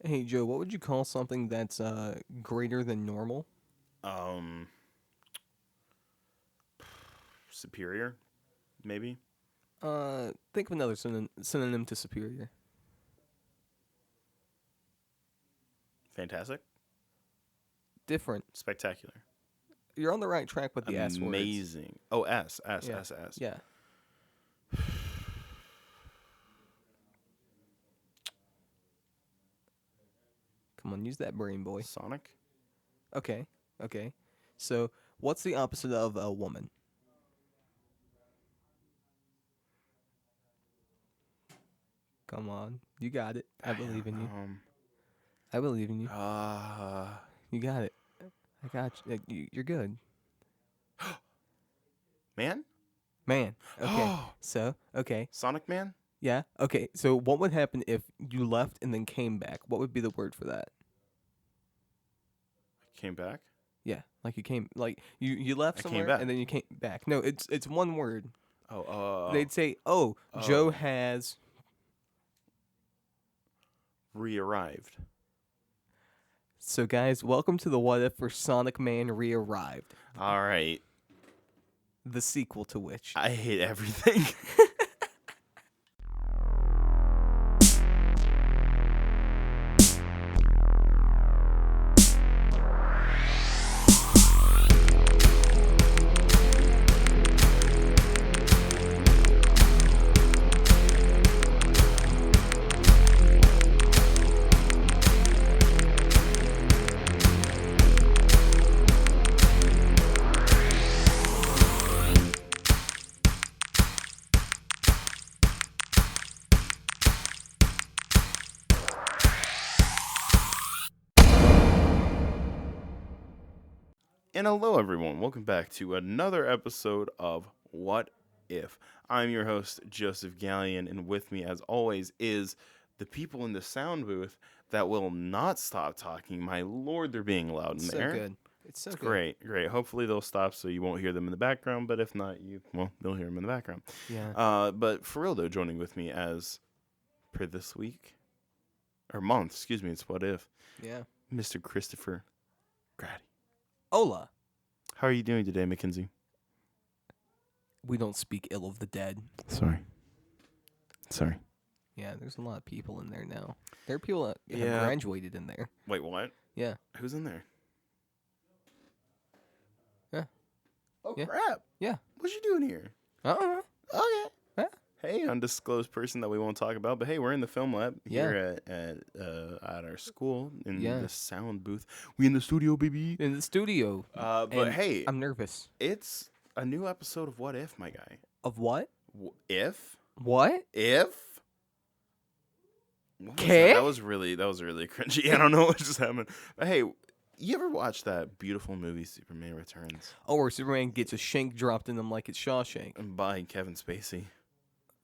Hey Joe, what would you call something that's greater than normal? Um, Superior, maybe. Think of another synonym to superior. Fantastic. Different. Spectacular. You're on the right track with the S words. Amazing. Oh, S, S, Yeah. S, S. Yeah. Come on, use that brain, boy. Sonic. Okay. Okay. So, what's the opposite of a woman? Come on, you got it. I believe in you. I believe in you. You got it. I got you. You're good. Man? Man. Okay. So, okay. Sonic Man? Yeah. Okay. So, what would happen if you left and then came back? What would be the word for that? Came back? Yeah, like you left I came somewhere back. and then you came back. No, it's one word. Oh, They'd say, "Oh, Joe has." re-arrived. So guys, welcome to the What If for Sonic Man Re-Arrived, All right. the sequel to which. I hate everything. And hello, everyone. Welcome back to another episode of What If. I'm your host, Joseph Gallion, and with me, as always, is the people in the sound booth that will not stop talking. My lord, they're being loud in So there. good. It's so good. Great. Hopefully they'll stop so you won't hear them in the background, but if not, they'll hear them in the background. Yeah. But for real, though, joining with me as per this week, or month, excuse me, it's What If, Yeah. Mr. Christopher Grady. Hola. How are you doing today, Mackenzie? We don't speak ill of the dead. Sorry. Yeah, there's a lot of people in there now. There are people that have Yeah. graduated in there. Wait, what? Yeah. Who's in there? Yeah. Oh, Yeah. crap. Yeah. What you doing here? Uh-uh. Okay. Yeah. Hey, undisclosed person that we won't talk about, but hey, we're in the film lab here at our school in the sound booth. We in the studio, baby. In the studio. But And hey, I'm nervous. it's a new episode of What If, my guy. Of what? If? What? If? What was Okay. that was really cringy. I don't know what just happened. But hey, you ever watch that beautiful movie Superman Returns? Oh, where Superman gets a shank dropped in him like it's Shawshank. And by Kevin Spacey.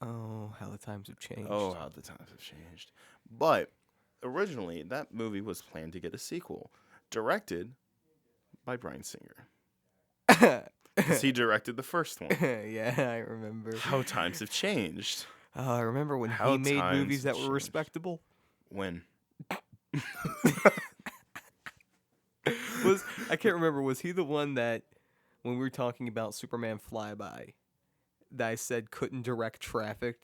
Oh, how the times have changed. Oh, how the times have changed. But originally, that movie was planned to get a sequel, directed by Bryan Singer. Because he directed the first one. Yeah, I remember. How times have changed. I remember when How he made times movies that have were changed. respectable. When? I can't remember. Was he the one that, when we were talking about Superman Flyby, that I said couldn't direct traffic?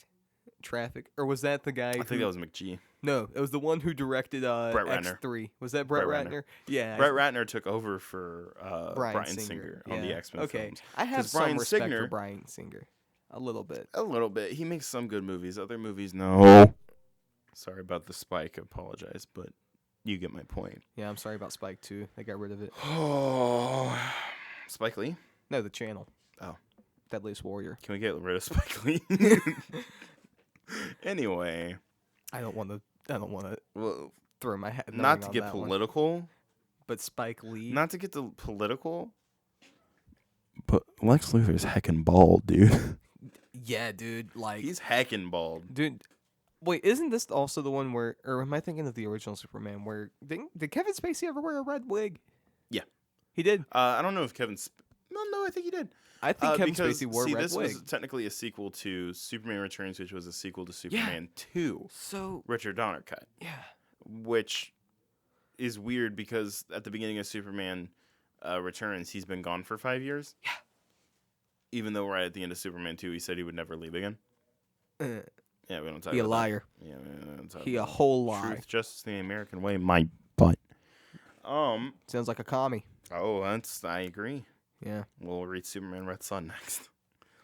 Or was that the guy? I think that was McGee. No, it was the one who directed Brett Ratner. X3. Was that Brett Brett Ratner? Yeah. Brett Ratner took over for Bryan Singer on the Yeah. X-Men Okay. films. I have 'Cause some Bryan respect Singer- for Bryan Singer. A little bit. A little bit. He makes some good movies. Other movies, no. Sorry about the spike. I apologize, but you get my point. Yeah, I'm sorry about Spike too. They got rid of it. Oh, Spike Lee? No, the channel. Oh. Deadliest Warrior. Can we get rid of Spike Lee? Anyway. I don't want to Well, throw my hat. not to get political. But Spike Lee. Not to get political. But Lex Luthor's heckin' bald, dude. Yeah, dude. Like He's heckin' bald. dude. Wait, isn't this also the one where, or am I thinking of the original Superman? Where did Kevin Spacey ever wear a red wig? Yeah. He did. I don't know if No, I think he did. I think Kevin because, Spacey wore a red this wig. was technically a sequel to Superman Returns, which was a sequel to Superman 2, So Richard Donner cut. yeah. which is weird because at the beginning of Superman Returns, he's been gone for 5 years. Yeah. Even though right at the end of Superman 2, he said he would never leave again. Yeah, we don't talk about He a liar. That. Yeah, we don't talk He about a whole lie. Truth, justice, the American way. My butt. Sounds like a commie. Oh, I agree. Yeah. We'll read Superman Red Sun next.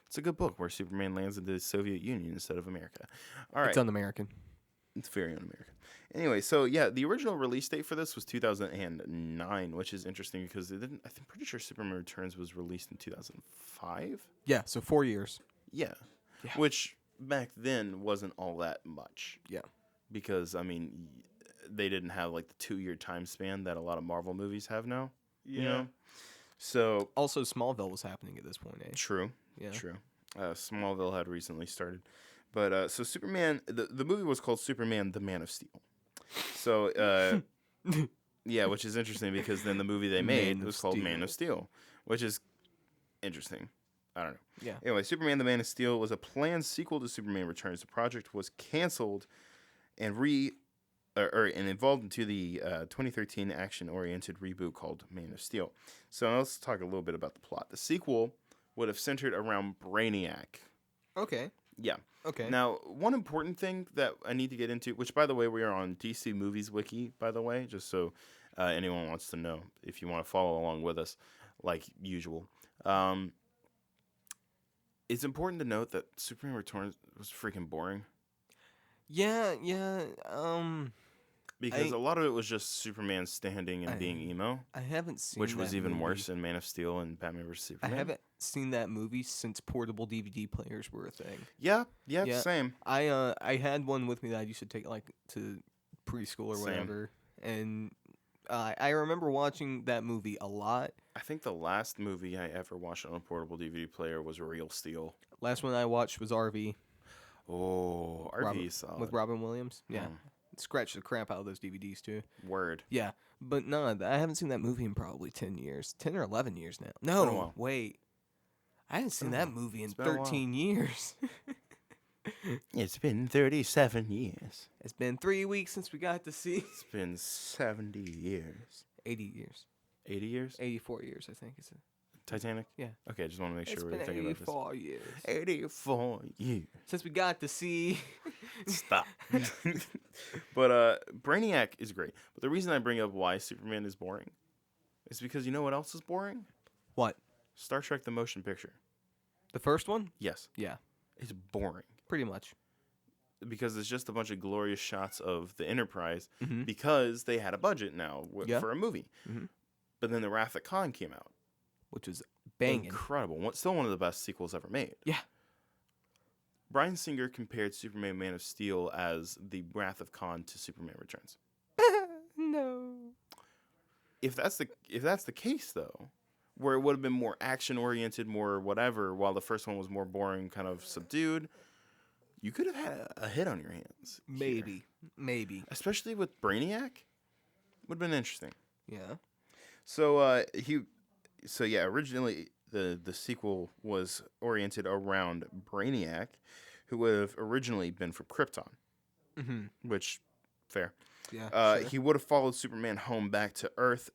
It's a good book where Superman lands in the Soviet Union instead of America. All right. It's un-American. It's very un-American. Anyway, so yeah, the original release date for this was 2009, which is interesting because I'm pretty sure Superman Returns was released in 2005. Yeah, so 4 years. Yeah. Which back then wasn't all that much. Yeah. Because, I mean, they didn't have like the 2-year time span that a lot of Marvel movies have now. Yeah. You know? So. Also, Smallville was happening at this point, eh? True. Yeah. True. Smallville had recently started. But so Superman, the movie was called Superman, the Man of Steel. So, yeah, which is interesting because then the movie they made was called Man of Steel, which is interesting. I don't know. Yeah. Anyway, Superman, the Man of Steel was a planned sequel to Superman Returns. The project was canceled and involved into the 2013 action-oriented reboot called Man of Steel. So let's talk a little bit about the plot. The sequel would have centered around Brainiac. Okay. Yeah. Okay. Now, one important thing that I need to get into, which, by the way, we are on DC Movies Wiki, by the way, just so anyone wants to know, if you want to follow along with us, like usual. It's important to note that Superman Returns was freaking boring. Yeah. Because a lot of it was just Superman standing and being emo. I haven't seen which was even movie. worse in Man of Steel and Batman vs. Superman. I haven't seen that movie since portable DVD players were a thing. Yeah, same. I had one with me that I used to take like to preschool or whatever, and I remember watching that movie a lot. I think the last movie I ever watched on a portable DVD player was Real Steel. Last one I watched was RV. Oh, RV is solid. With Robin Williams. Yeah. Scratched the crap out of those DVDs too. Word. Yeah, but no, I haven't seen that movie in probably 10 years. 10 or 11 years now. No, wait. I haven't seen that movie in 13 years. It's been 37 years. It's been 3 weeks since we got to see. It's been 70 years. 80 years. 80 years? 84 years, I think. Is it? Titanic? Yeah. Okay, I just want to make sure we're thinking about this. 84 years. 84 years. Since we got to see. Stop. But Brainiac is great. But the reason I bring up why Superman is boring is because you know what else is boring? What? Star Trek the Motion Picture. The first one? Yes. Yeah. It's boring. Pretty much. Because it's just a bunch of glorious shots of the Enterprise because they had a budget now for a movie. Mm-hmm. But then the Wrath of Khan came out. Which was banging. Incredible. Still one of the best sequels ever made. Yeah. Bryan Singer compared Superman Man of Steel as the Wrath of Khan to Superman Returns. No. If that's the case, though, where it would have been more action-oriented, more whatever, while the first one was more boring, kind of subdued, you could have had a hit on your hands. Maybe. Especially with Brainiac. Would have been interesting. Yeah. So, originally the sequel was oriented around Brainiac, who would have originally been from Krypton. Mm-hmm. Which, fair. Yeah. Sure. He would have followed Superman home back to Earth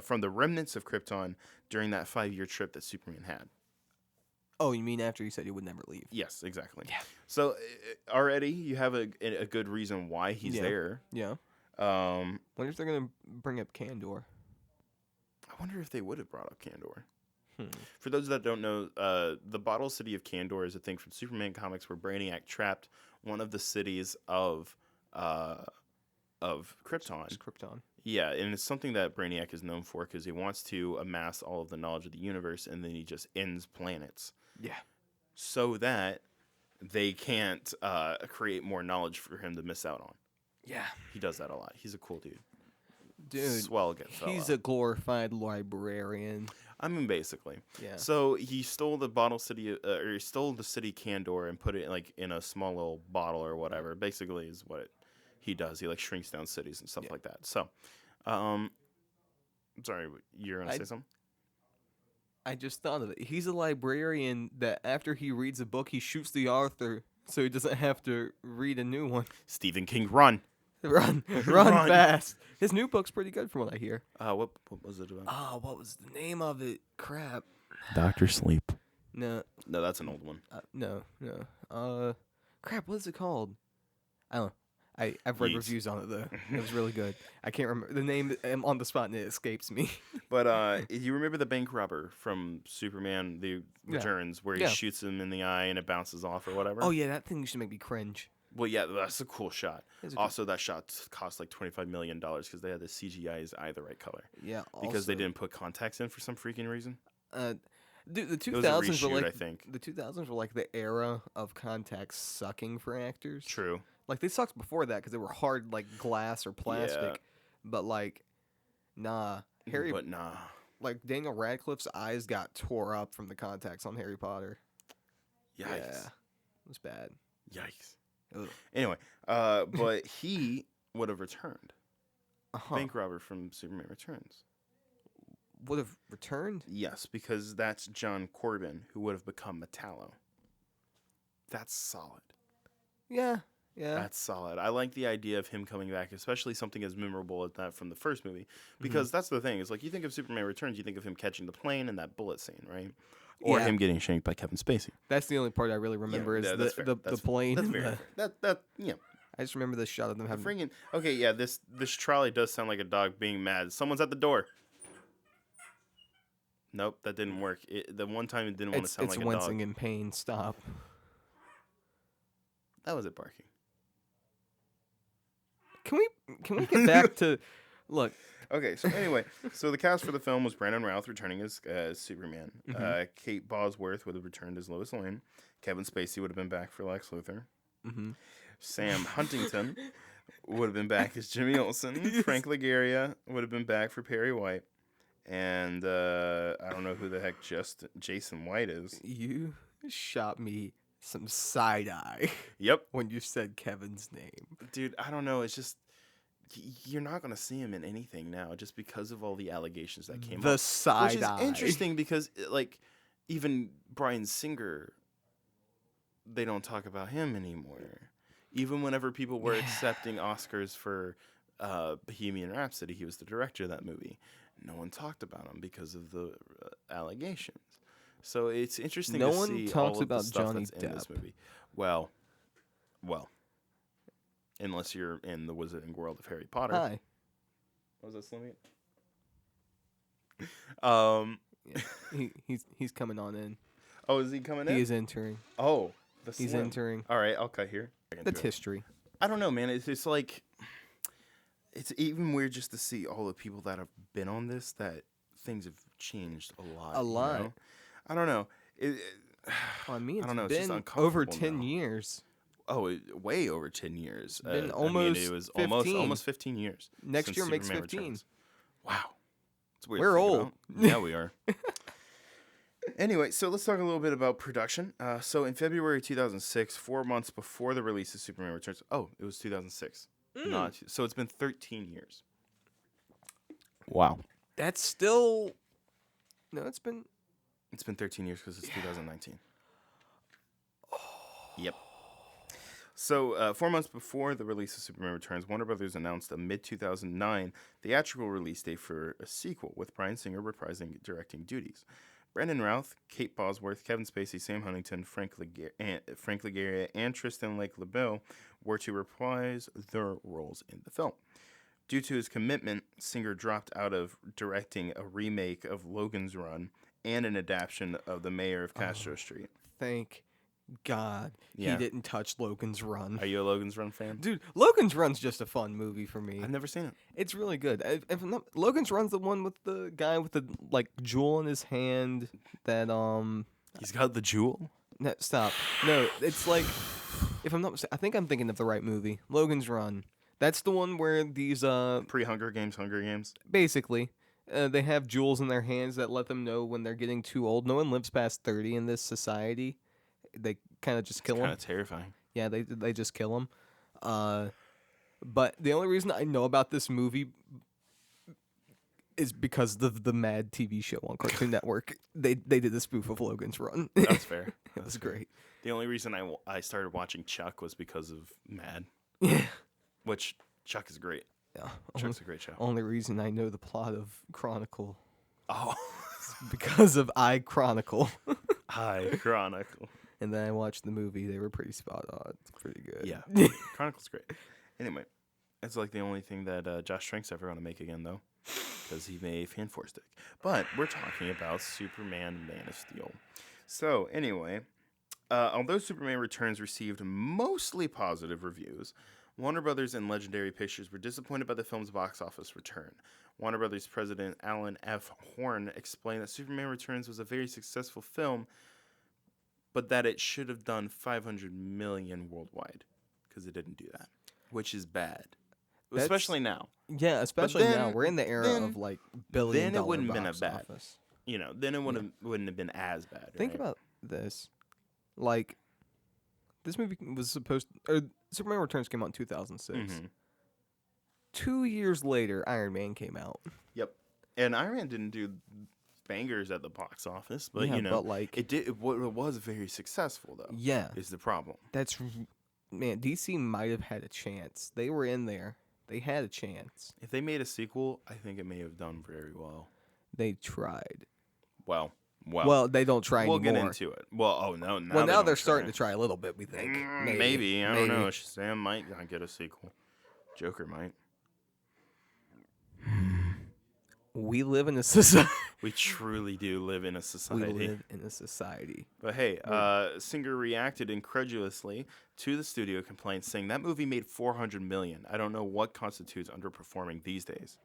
from the remnants of Krypton during that 5-year trip that Superman had. Oh, you mean after he said he would never leave? Yes, exactly. Yeah. So already you have a good reason why he's there. Yeah. Wonder if they're gonna bring up Kandor. I wonder if they would have brought up Kandor. For those that don't know, the Bottle City of Kandor is a thing from Superman comics where Brainiac trapped one of the cities of Krypton. It's Krypton. Yeah, and it's something that Brainiac is known for because he wants to amass all of the knowledge of the universe, and then he just ends planets. Yeah. So that they can't create more knowledge for him to miss out on. Yeah. He does that a lot. He's a cool dude. Dude, he's a glorified librarian. I mean, basically. Yeah. So he stole the Bottle City, or he stole the city Kandor and put it in a small little bottle or whatever. Basically, is what he does. He shrinks down cities and stuff like that. So, sorry, you're gonna say something? I just thought of it. He's a librarian that after he reads a book, he shoots the author so he doesn't have to read a new one. Stephen King, run. Run fast. His new book's pretty good from what I hear. What was it about? Oh, what was the name of it? Crap. Dr. Sleep. No, that's an old one. No. Crap. What is it called? I don't know. I've read reviews on it though. It was really good. I can't remember the name. I'm on the spot and it escapes me. But you remember the bank robber from Superman: The Returns, where he shoots him in the eye and it bounces off or whatever? Oh yeah, that thing used to make me cringe. Well, yeah, that's a cool shot. Also, that shot cost like $25 million because they had the CGI his eye the right color. Yeah, because they didn't put contacts in for some freaking reason. Dude, the 2000s were like, I think. The 2000s were like the era of contacts sucking for actors. True. Like they sucked before that because they were hard like glass or plastic. Yeah. But like, nah. Like Daniel Radcliffe's eyes got tore up from the contacts on Harry Potter. Yikes. Yeah, it was bad. Yikes. Ugh. Anyway, but he would have returned. Bank robber from Superman Returns. Would have returned? Yes, because that's John Corbin, who would have become Metallo. That's solid. Yeah. That's solid. I like the idea of him coming back, especially something as memorable as that from the first movie. Because that's the thing. It's like you think of Superman Returns, you think of him catching the plane and that bullet scene, right? Or him getting shanked by Kevin Spacey. That's the only part I really remember is the plane. That's very fair. I just remember the shot of them having... This trolley does sound like a dog being mad. Someone's at the door. Nope, that didn't work. The one time it didn't want to sound like a dog. It's wincing in pain. Stop. That was it barking. Can we get back to... Look. Okay, so anyway, the cast for the film was Brandon Routh returning as Superman. Kate Bosworth would have returned as Lois Lane. Kevin Spacey would have been back for Lex Luthor. Sam Huntington would have been back as Jimmy Olsen. Frank Lagaria would have been back for Perry White. And I don't know who the heck Jason White is. You shot me some side eye. Yep. When you said Kevin's name. Dude, I don't know. It's just... You're not going to see him in anything now just because of all the allegations that came up. The side eye. Which is interesting because, like, even Bryan Singer, they don't talk about him anymore. Even whenever people were accepting Oscars for Bohemian Rhapsody, he was the director of that movie. No one talked about him because of the allegations. So it's interesting to see all of the stuff that's in this movie. Well. Unless you're in the Wizarding World of Harry Potter. Hi. What was that, Slimmy? He's coming on in. Oh, is he coming in? He is entering. Oh, he's entering. All right, I'll cut here. That's history. I don't know, man. It's like... It's even weird just to see all the people that have been on this, that things have changed a lot. A lot. You know? I don't know. I mean, it's I don't know. been it's over 10 years. Oh, way over 10 years. Been almost it was 15. almost 15 years. Next year makes Superman 15. Returns. Wow. It's weird. We're old. Yeah, we are. Anyway, so let's talk a little bit about production. So in February 2006, 4 months before the release of Superman Returns. Oh, it was 2006. So it's been 13 years. Wow. That's still... No, it's been 13 years because it's 2019. Yep. So, 4 months before the release of Superman Returns, Warner Brothers announced a mid-2009 theatrical release date for a sequel, with Bryan Singer reprising directing duties. Brandon Routh, Kate Bosworth, Kevin Spacey, Sam Huntington, Frank Lagaria, and Tristan Lake LaBelle were to reprise their roles in the film. Due to his commitment, Singer dropped out of directing a remake of Logan's Run and an adaptation of The Mayor of Castro Street. Thank God he didn't touch Logan's Run. Are you a Logan's Run fan? Dude, Logan's Run's just a fun movie for me. I've never seen it. It's really good. Logan's Run's the one with the guy with the jewel in his hand that He's got the jewel? No, stop. No, it's like, if I'm not mistaken, I think I'm thinking of the right movie. Logan's Run. That's the one where these pre-Hunger Games, Hunger Games. Basically. They have jewels in their hands that let them know when they're getting too old. No one lives past 30 in this society. They kind of just kill them. Kind of terrifying. Yeah, they just kill them. But the only reason I know about this movie is because of the Mad TV show on Cartoon Network. They did a spoof of Logan's Run. That's fair. It was great. The only reason I started watching Chuck was because of Mad. Yeah. Which Chuck is great. Yeah, Chuck's a great show. only reason I know the plot of Chronicle Oh, is because of iChronicle. Hi, Chronicle. And then I watched the movie. They were pretty spot on. It's pretty good. Yeah, Chronicle's great. Anyway, it's like the only thing that Josh Trank's ever going to make again, though, because he made Fan Force Stick. But we're talking about Superman Man of Steel. So, anyway, although Superman Returns received mostly positive reviews, Warner Brothers and Legendary Pictures were disappointed by the film's box office return. Warner Brothers president Alan F. Horn explained that Superman Returns was a very successful film, but that it should have done $500 million worldwide, because it didn't do that, which is bad, especially now. Yeah, especially now. We're in the era of like billion. Then it wouldn't have been box bad. office. You know, then it wouldn't have been as bad. Think right? about this. Like, this movie was supposed or Superman Returns came out in 2006. Mm-hmm. 2 years later, Iron Man came out. Yep. And Iron Man didn't do bangers at the box office, but Yeah, you know, but, like- it did. It was very successful, though. Yeah, Is the problem? man. DC might have had a chance. They were in there. They had a chance. If they made a sequel, I think it may have done very well. They tried. Well, Well, they don't try we'll anymore. get into it. Well, oh no, now Well, now don't they're try. starting to try a little bit. We think Maybe. I don't know. Shazam might not get a sequel. Joker might. We live in a society. We truly do live in a We society. live in a society. But hey, Singer reacted incredulously to the studio complaints, saying that movie made $400 million. I don't know what constitutes underperforming these days.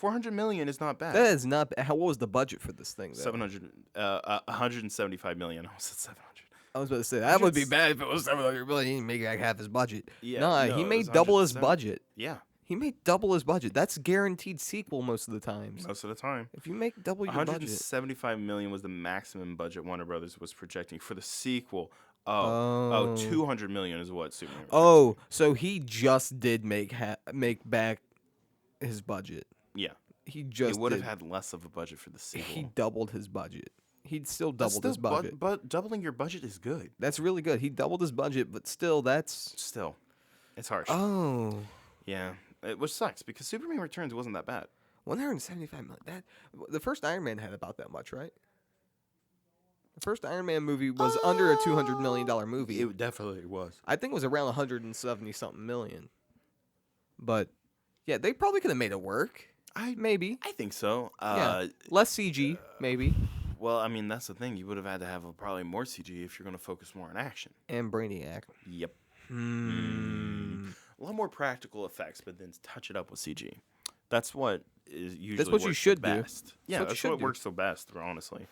$400 million is not bad. That is not. What was the budget for this thing? Though? $175 million. I almost said 700. I was about to say that would be bad if it was 700 million. He make like half his budget. Yeah, Nah, no, he it made was double his 170. budget. Yeah, He made double his budget. That's guaranteed sequel most of the times. most of the time. If you make double your budget, $175 million was the maximum budget Warner Brothers was projecting for the sequel. Oh, $200 million is what Superman. oh, so he just did make back his budget. Yeah, He just he would have did. had less of a budget for the sequel. He doubled his budget. He'd still That's doubled his still budget. but doubling your budget is good. That's really good. He doubled his budget, but still, that's Still, it's harsh. oh. Yeah, which sucks because Superman Returns wasn't that bad. 175 million. That the first Iron Man had about that much, right? The first Iron Man movie was under a $200 million movie. It definitely was. I think it was around 170 something million. But yeah, they probably could have made it work. Maybe. I think so. Yeah. Less CG, maybe. Well, I mean, that's the thing. You would have had to have probably more CG if you're going to focus more on action. And Brainiac. Yep. A lot more practical effects, but then touch it up with CG. That's what is usually what you works should the do. best. Yeah, what you that's should what do. works the best, honestly.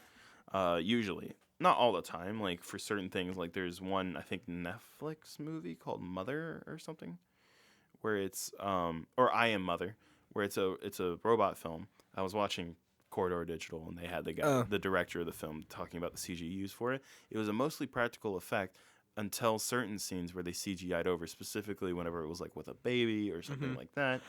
Usually. Not all the time. Like, for certain things, like there's one, I think, Netflix movie called Mother or something, where it's, or I Am Mother, where it's a robot film. I was watching Corridor Digital, and they had the guy, the director of the film, talking about the CG used for it. It was a mostly practical effect until certain scenes where they CGI'd over, specifically whenever it was like with a baby or something like that,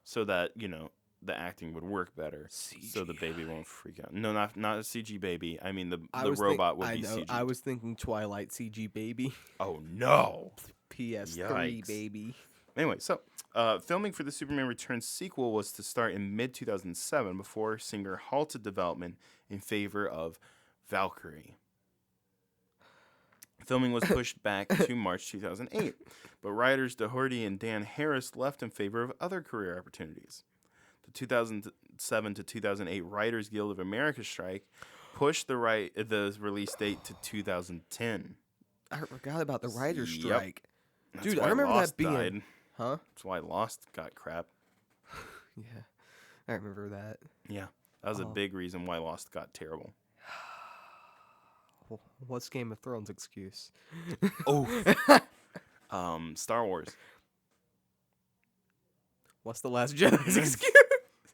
so that, you know, the acting would work better, so the baby won't freak out. No, not a CG baby. I mean, the robot would be CG. I was thinking Twilight CG baby. Oh, no. PS3 Yikes. baby. Anyway, so filming for the Superman Returns sequel was to start in mid-2007 before Singer halted development in favor of Valkyrie. Filming was pushed back to March 2008, but writers Doherty and Dan Harris left in favor of other career opportunities. The 2007 to 2008 Writers Guild of America strike pushed the release date to 2010. I forgot about the writer's Yep. strike. That's Dude, why I remember Lost that being... died. Huh? That's why Lost got crap. Yeah. I remember that. Yeah, that was a big reason why Lost got terrible. What's Game of Thrones' excuse? Oh, Star Wars. What's the Last Jedi's excuse?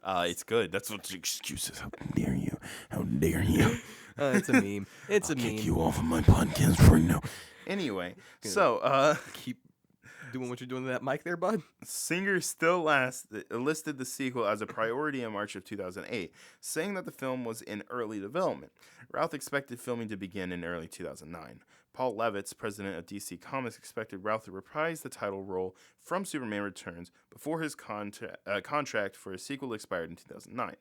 It's good. That's what the excuse is. How dare you? How dare you? It's a meme. It's I'll a meme. kick you off of my podcast for no. Anyway, so Keep Doing what you're doing to that mic there, bud? Singer still listed the sequel as a priority in March of 2008, saying that the film was in early development. Routh expected filming to begin in early 2009. Paul Levitz, president of DC Comics, expected Routh to reprise the title role from Superman Returns before his contract for a sequel expired in 2009.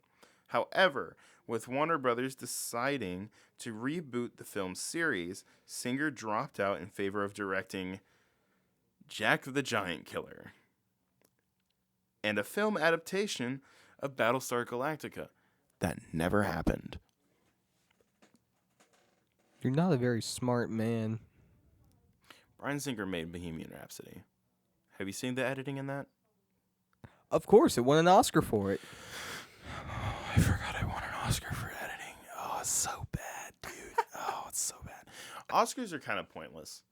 However, with Warner Brothers deciding to reboot the film series, Singer dropped out in favor of directing Jack the Giant Killer and a film adaptation of Battlestar Galactica. That never happened. You're not a very smart man. Bryan Singer made Bohemian Rhapsody. Have you seen the editing in that? Of course, it won an Oscar for it. Oh, I forgot I won an Oscar for editing. Oh, it's so bad, dude. Oh, it's so bad. Oscars are kind of pointless.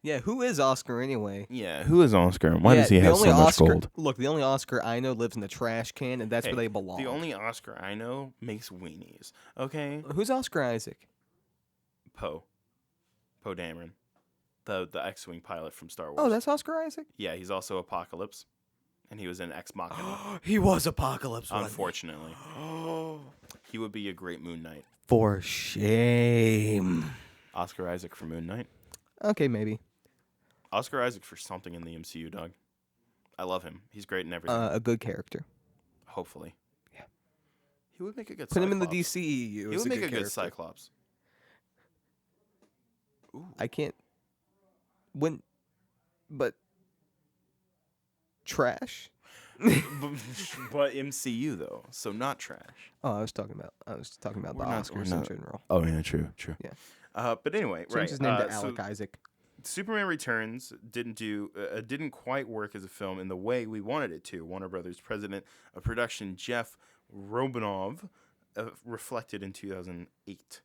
Yeah, who is Oscar anyway? Yeah, who is Oscar? And why does he have so much gold? Look, the only Oscar I know lives in the trash can, and that's where they belong. The only Oscar I know makes weenies. Okay? Who's Oscar Isaac? Poe Dameron. The X-Wing pilot from Star Wars. Oh, that's Oscar Isaac? Yeah, he's also Apocalypse. And he was in Ex Machina. He was Apocalypse, unfortunately. He would be a great Moon Knight. For shame. Oscar Isaac for Moon Knight. Okay, maybe. Oscar Isaac for something in the MCU, dog. I love him. He's great in everything. A good character. Hopefully. Yeah. He would make a good Put Cyclops. him in the DCEU. He would make a good Cyclops. Ooh. I can't. But trash. but MCU though, so not trash. Oh, I was talking about the Oscars in general. Oh yeah, true. Yeah. But anyway, Change his name to Alec Isaac. Superman Returns didn't quite work as a film in the way we wanted it to. Warner Brothers president of production Jeff Robinov reflected in 2008.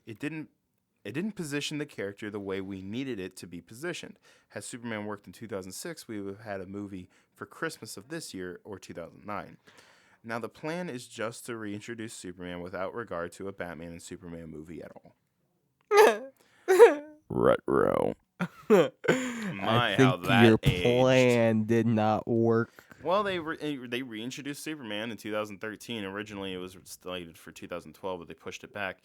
It didn't position the character the way we needed it to be positioned. Had Superman worked in 2006, we would have had a movie for Christmas of this year or 2009. Now, the plan is just to reintroduce Superman without regard to a Batman and Superman movie at all. Ruh-roh. I think your plan did not work. Well, they reintroduced Superman in 2013. Originally, it was slated for 2012, but they pushed it back.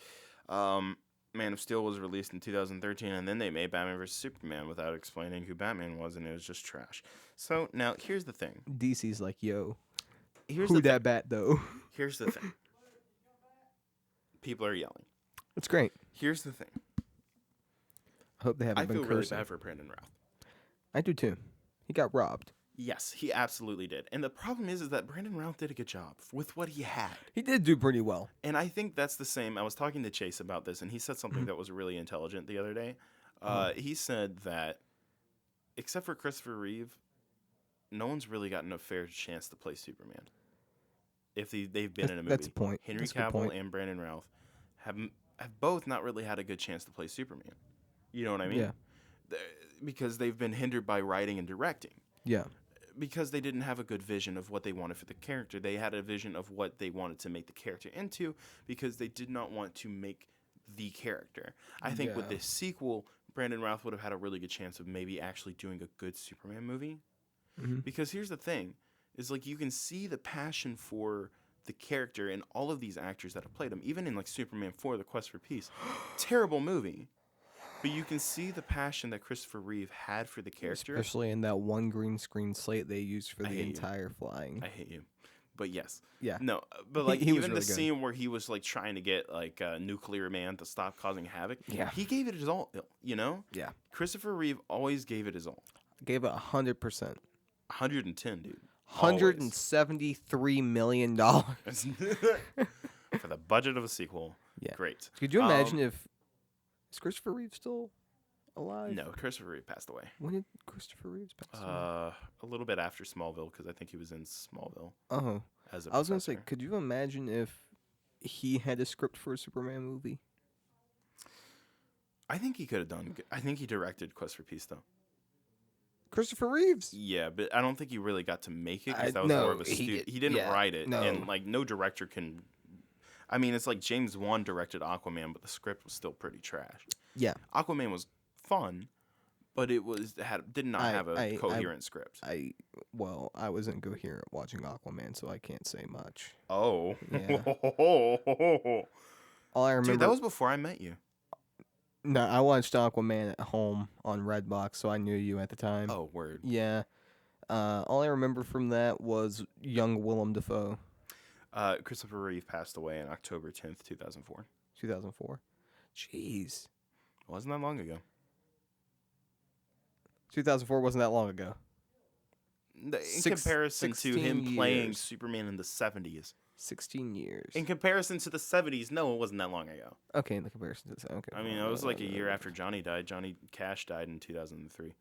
Man of Steel was released in 2013, and then they made Batman vs. Superman without explaining who Batman was, and it was just trash. So, now, here's the thing. DC's like, yo, who that bat, though? Here's the thing. People are yelling. It's great. Here's the thing. I hope they haven't been cursing. I feel really bad for Brandon Routh. I do, too. He got robbed. Yes, he absolutely did. And the problem is that Brandon Routh did a good job with what he had. He did do pretty well. And I think that's the same. I was talking to Chase about this, and he said something that was really intelligent the other day. He said that, except for Christopher Reeve, no one's really gotten a fair chance to play Superman. If they've been in a movie. That's the point. Henry Cavill and Brandon Routh have both not really had a good chance to play Superman. You know what I mean? Yeah. Because they've been hindered by writing and directing. Yeah. Because they didn't have a good vision of what they wanted for the character. They had a vision of what they wanted to make the character into because they did not want to make the character. I think with this sequel, Brandon Routh would have had a really good chance of maybe actually doing a good Superman movie. Mm-hmm. Because here's the thing, is like you can see the passion for the character in all of these actors that have played him, even in like Superman 4, The Quest for Peace. Terrible movie. But you can see the passion that Christopher Reeve had for the character. Especially in that one green screen slate they used for the entire flying. I hate you. But yes. Yeah. No, but like he even was really the good. Scene where he was like trying to get like Nuclear Man to stop causing havoc. Yeah. He gave it his all, you know? Yeah. Christopher Reeve always gave it his all. Gave it 100%. 110, dude. $173 million. For the budget of a sequel. Yeah. Great. Could you imagine if... Is Christopher Reeve still alive? No, Christopher Reeve passed away. When did Christopher Reeve pass away? A little bit after Smallville, because I think he was in Smallville. Oh. As a I was going to say, could you imagine if he had a script for a Superman movie? I think he could have done... I think he directed Quest for Peace, though. Christopher Reeves? Yeah, but I don't think he really got to make it, because that was more of a studio. He didn't write it, and like no director can... I mean, it's like James Wan directed Aquaman, but the script was still pretty trash. Yeah. Aquaman was fun, but it did not have a coherent script. I was incoherent watching Aquaman, so I can't say much. Oh. Yeah. All I remember, dude, that was before I met you. No, I watched Aquaman at home on Redbox, so I knew you at the time. Oh, word. Yeah. All I remember from that was young Willem Dafoe. Christopher Reeve passed away on October 10th, 2004. 2004. Jeez. It wasn't that long ago. 2004 wasn't that long ago. In comparison to him playing Superman in the 70s. 16 years. In comparison to the 70s, no, it wasn't that long ago. Okay, in the comparison to the... Okay. I mean, it was like a year after Johnny died. Johnny Cash died in 2003.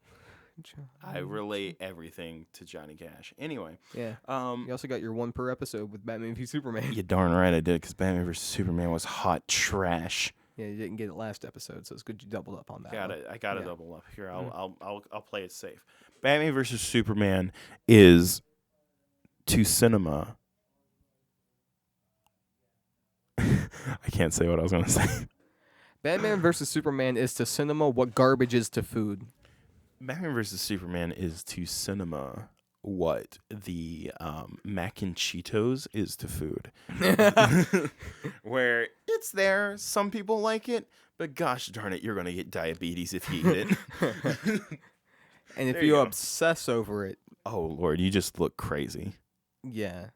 I relate everything to Johnny Cash. Anyway. Yeah. You also got your one per episode with Batman v Superman. You darn right I did, because Batman vs. Superman was hot trash. Yeah, you didn't get it last episode, so it's good you doubled up on that. I got to double up. Here, I'll play it safe. Batman vs. Superman is to cinema. I can't say what I was going to say. Batman vs. Superman is to cinema what garbage is to food. Batman vs. Superman is to cinema what the mac and Cheetos is to food. Where it's there, some people like it, but gosh darn it, you're going to get diabetes if you eat it. And if you obsess over it. Oh, Lord, you just look crazy. Yeah.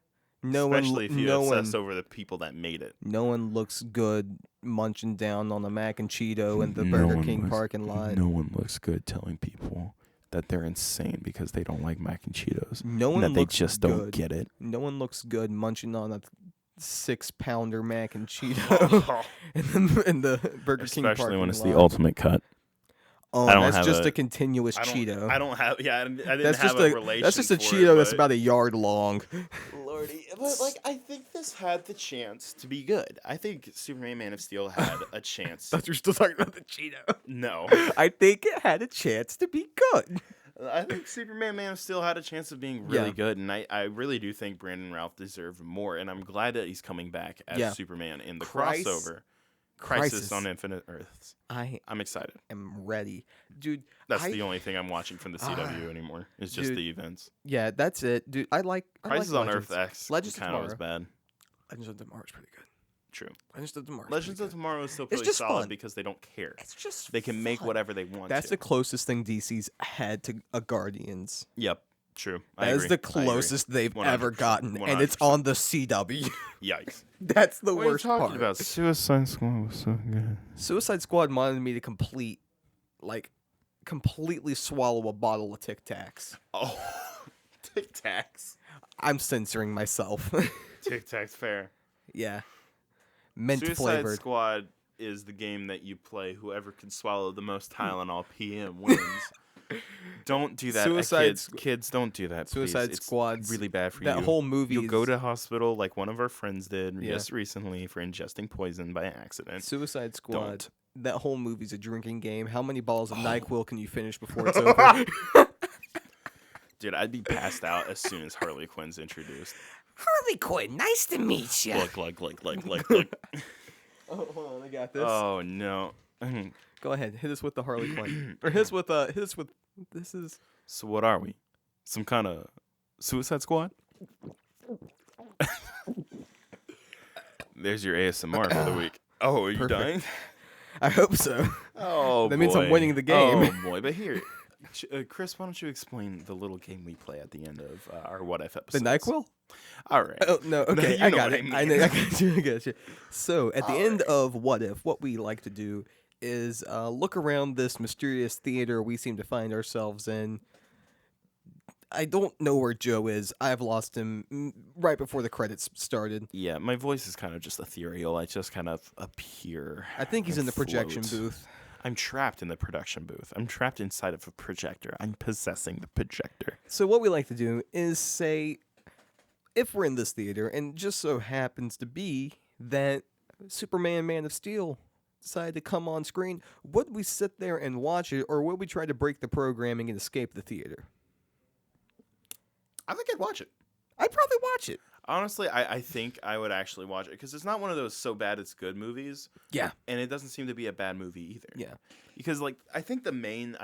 Especially if you obsess over the people that made it. No one looks good munching down on a mac and Cheeto in the Burger King parking lot. No one looks good telling people that they're insane because they don't like mac and Cheetos. No one that looks they just good. Don't get it. No one looks good munching on a 6-pounder mac and Cheeto in the Burger King parking lot. Especially when it's the ultimate cut. Oh, that's just a continuous Cheeto. I don't have. Yeah, I didn't that's have just a relation. That's just a for Cheeto it, that's about a yard long. Lordy, but like I think this had the chance to be good. I think Superman Man of Steel had a chance. I thought you were still talking about the Cheeto. No, I think it had a chance to be good. I think Superman Man of Steel had a chance of being really good, and I really do think Brandon Routh deserved more, and I'm glad that he's coming back as Superman in the crossover. Crisis on Infinite Earths. I'm excited. I'm ready. Dude, that's the only thing I'm watching from the CW anymore. It's just the events. Yeah, that's it. Dude, Crisis on Earth X kind of was bad. Legends of Tomorrow is pretty good. True. Legends of Tomorrow is still pretty solid fun. Because they don't care. It's just they can fun. Make whatever they want. That's the closest thing DC's had to a Guardians. Yep. True. That is the closest they've ever gotten, 100%. And it's on the CW. Yikes. That's the worst part. What are you talking about? Suicide Squad was so good. Suicide Squad wanted me to completely swallow a bottle of Tic Tacs. Oh, Tic Tacs. I'm censoring myself. Tic Tacs, fair. Yeah. Mint Suicide flavored. Squad is the game that you play. Whoever can swallow the most Tylenol PM wins. Don't do that, kids. Don't do that. Suicide Squad's really bad for you. That whole movie. You'll go to hospital like one of our friends did just recently for ingesting poison by accident. Suicide Squad. Don't. That whole movie's a drinking game. How many bottles of NyQuil can you finish before it's over? Dude, I'd be passed out as soon as Harley Quinn's introduced. Harley Quinn, nice to meet you. Look. Oh, hold on, I got this. Oh no. Go ahead, hit us with the Harley Quinn. Or hit us with this is. So what are we? Some kind of Suicide Squad? There's your ASMR for the week. Oh, are you dying? I hope so. Oh, that means I'm winning the game. Oh boy, but here, Chris, why don't you explain the little game we play at the end of our What If episodes? The NyQuil? All right. Oh no, okay, I got it. I got you. So at the end of What If, what we like to do is look around this mysterious theater we seem to find ourselves in. I don't know where Joe is. I've lost him right before the credits started. Yeah, my voice is kind of just ethereal. I just kind of appear. I think he's in the projection booth. I'm trapped in the production booth. I'm trapped inside of a projector. I'm possessing the projector. So what we like to do is say, if we're in this theater, and just so happens to be that Superman Man of Steel decided to come on screen, would we sit there and watch it, or would we try to break the programming and escape the theater? I think I'd watch it. I'd probably watch it. Honestly, I think I would actually watch it because it's not one of those so bad it's good movies. Yeah. And it doesn't seem to be a bad movie either. Yeah. Because like I think the main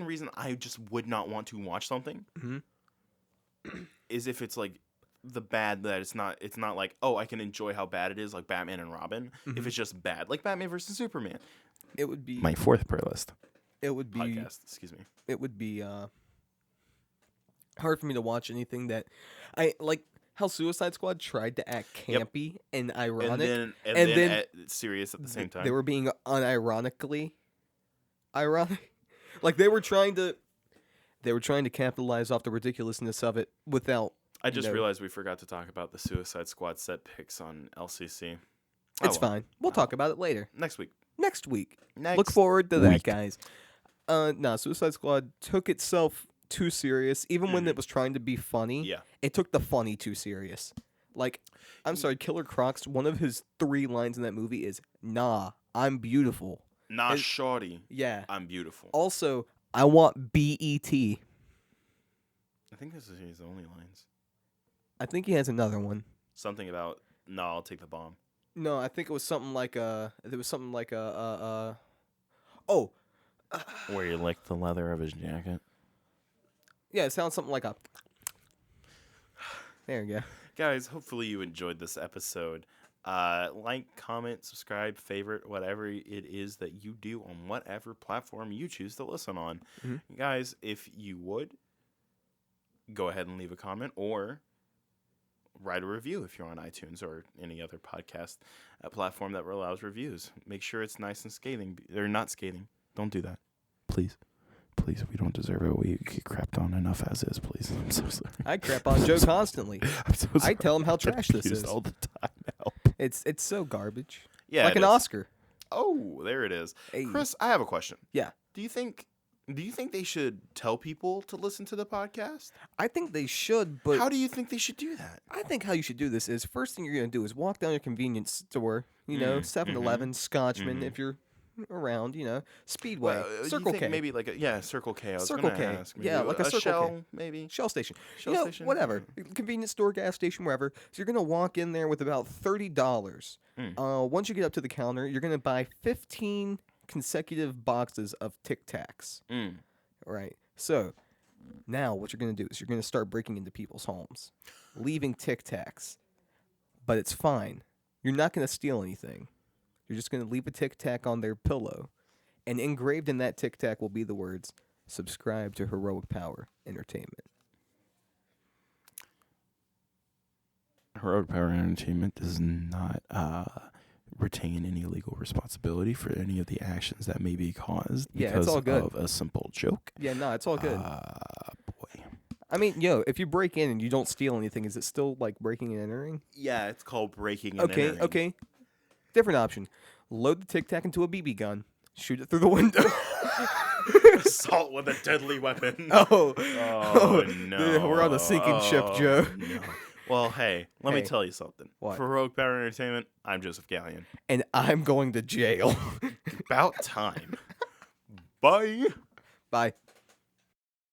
reason I just would not want to watch something is if it's like the bad that it's not like, oh, I can enjoy how bad it is, like Batman and Robin. If it's just bad, like Batman versus Superman. It would be My fourth playlist. It would be podcast. Excuse me. It would be hard for me to watch anything that I like. How Suicide Squad tried to act campy and ironic, and then serious at the same time. They were being unironically ironic. Like they were trying to capitalize off the ridiculousness of it without. I just realized we forgot to talk about the Suicide Squad set picks on LCC. It's fine. We'll talk about it later. Next week. Look forward to that, guys. Suicide Squad took itself too serious, even when it was trying to be funny. Yeah. It took the funny too serious. Like, I'm sorry, Killer Croc's, one of his 3 lines in that movie is, "Nah, I'm beautiful." Nah, shorty. Yeah. I'm beautiful. Also, I want BET. I think this is his only lines. I think he has another one. Something about, "Nah, I'll take the bomb." No, I think it was something like where he licked the leather of his jacket. Yeah, it sounds something like a. There you go. Guys, hopefully you enjoyed this episode. Like, comment, subscribe, favorite, whatever it is that you do on whatever platform you choose to listen on. Guys, if you would, go ahead and leave a comment or write a review if you're on iTunes or any other podcast platform that allows reviews. Make sure it's nice and scathing. Or not scathing. Don't do that. Please. Please, we don't deserve it. We get crapped on enough as is, please. I'm so sorry. I crap on Joe constantly. I'm so sorry. I tell him how trash this is. All the time. Help. It's so garbage. Yeah, like an Oscar. Oh, there it is. Hey. Chris, I have a question. Yeah. Do you think they should tell people to listen to the podcast? I think they should, but how do you think they should do that? I think how you should do this is first thing you're going to do is walk down your convenience store, 7-Eleven, Scotchman, if you're around, Speedway, Circle K. Maybe like Circle K. I was Circle K. ask. Yeah, like a Circle Shell, K. maybe. Shell station. Shell station. Whatever. Convenience store, gas station, wherever. So you're going to walk in there with about $30. Once you get up to the counter, you're going to buy 15 consecutive boxes of Tic Tacs. Right. So now what you're going to do is you're going to start breaking into people's homes, leaving Tic Tacs. But it's fine. You're not going to steal anything. You're just going to leave a Tic Tac on their pillow. And engraved in that Tic Tac will be the words, "Subscribe to Heroic Power Entertainment." Heroic Power Entertainment does not retain any legal responsibility for any of the actions that may be caused because it's all good. of a simple joke. Yeah, no, it's all good. Boy. I mean, if you break in and you don't steal anything, is it still like breaking and entering? Yeah, it's called breaking and entering. Okay. Different option. Load the Tic Tac into a BB gun. Shoot it through the window. Assault with a deadly weapon. Oh no. We're on a sinking ship, Joe. No. Well, hey, let me tell you something. What? For Heroic Power Entertainment, I'm Joseph Gallion. And I'm going to jail. About time. Bye. Bye.